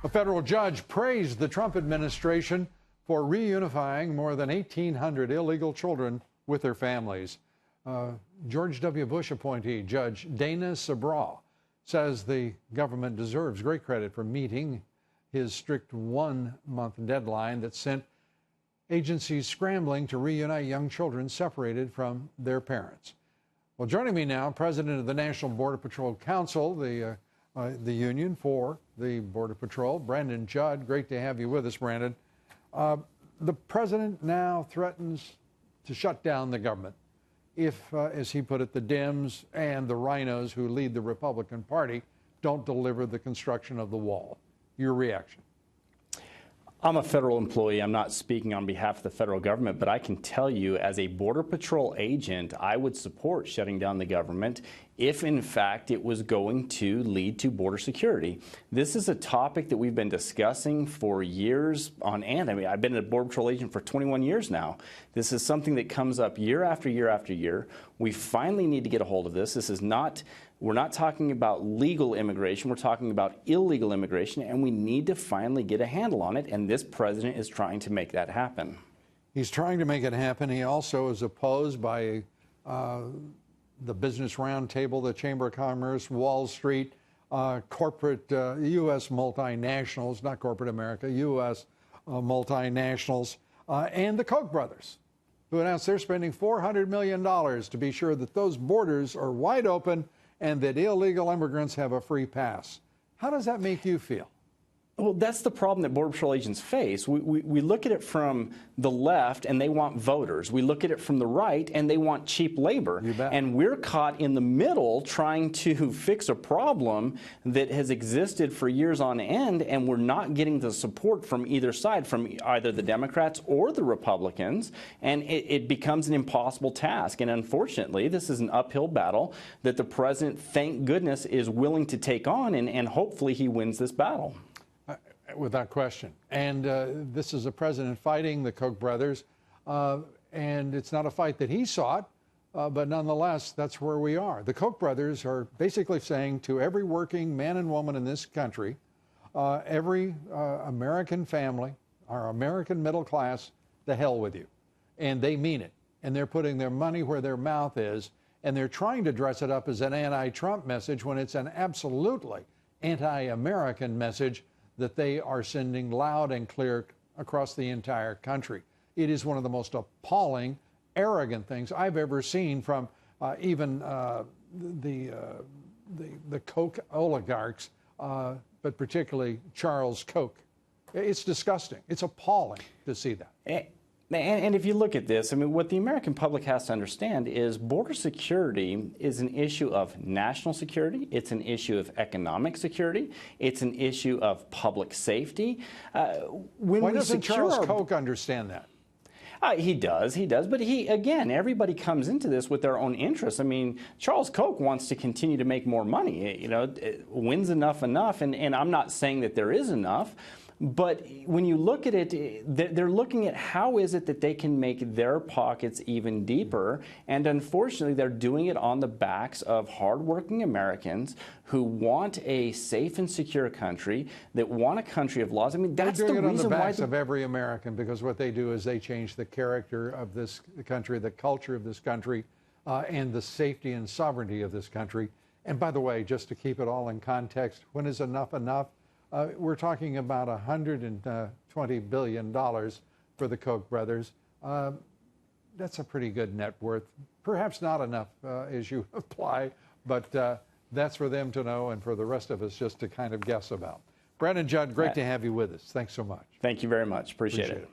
A federal judge praised the Trump administration for reunifying more than 1,800 illegal children with their families. George W. Bush appointee Judge Dana Sabraw says the government deserves great credit for meeting his strict one-month deadline that sent agencies scrambling to reunite young children separated from their parents. Well, joining me now, President of the National Border Patrol Council, the union for the Border Patrol, Brandon Judd. Great to have you with us, Brandon. The president now threatens to shut down the government if, as he put it, the Dems and the rhinos who lead the Republican Party don't deliver the construction of the wall. Your reaction? I'm a federal employee. I'm not speaking on behalf of the federal government, but I can tell you as a Border Patrol agent, I would support shutting down the government if, in fact, it was going to lead to border security. This is a topic that we've been discussing for years on end. I mean, I've been a Border Patrol agent for 21 years now. This is something that comes up year after year after year. We finally need to get a hold of this. This is not, we're not talking about legal immigration. We're talking about illegal immigration, and we need to finally get a handle on it, and this president is trying to make that happen. He's trying to make it happen. He also is opposed by the Business Roundtable, the Chamber of Commerce, Wall Street, corporate U.S. multinationals, not corporate America, U.S. Multinationals, and the Koch brothers, who announced they're spending $400 million to be sure that those borders are wide open and that illegal immigrants have a free pass. How does that make you feel? Well, that's the problem that Border Patrol agents face. We look at it from the left, and they want voters. We look at it from the right, and they want cheap labor. You bet. And we're caught in the middle trying to fix a problem that has existed for years on end, and we're not getting the support from either side, from either the Democrats or the Republicans, and it becomes an impossible task. And unfortunately, this is an uphill battle that the president, thank goodness, is willing to take on, and hopefully he wins this battle. Without question. And this is a president fighting the Koch brothers, and it's not a fight that he sought, but nonetheless, that's where we are. The Koch brothers are basically saying to every working man and woman in this country, every American family, our American middle class, the hell with you. And they mean it. And they're putting their money where their mouth is, and they're trying to dress it up as an anti-Trump message when it's an absolutely anti-American message that they are sending loud and clear across the entire country. It is one of the most appalling, arrogant things I've ever seen from even the Koch oligarchs, but particularly Charles Koch. It's disgusting. It's appalling to see that. And if you look at this, I mean, what the American public has to understand is border security is an issue of national security. It's an issue of economic security. It's an issue of public safety. Why doesn't Charles Koch understand that? He does. But again, everybody comes into this with their own interests. I mean, Charles Koch wants to continue to make more money. You know, when's enough? And I'm not saying that there is enough. But when you look at it, they're looking at how is it that they can make their pockets even deeper. And unfortunately, they're doing it on the backs of hardworking Americans who want a safe and secure country, that want a country of laws. I mean, that's the reason why. They're doing it on the backs of every American, because what they do is they change the character of this country, the culture of this country, and the safety and sovereignty of this country. And by the way, just to keep it all in context, when is enough enough? We're talking about $120 billion for the Koch brothers. That's a pretty good net worth. Perhaps not enough as you apply, but that's for them to know and for the rest of us just to kind of guess about. Brandon Judd, great to have you with us. Thanks so much. Thank you very much. Appreciate it.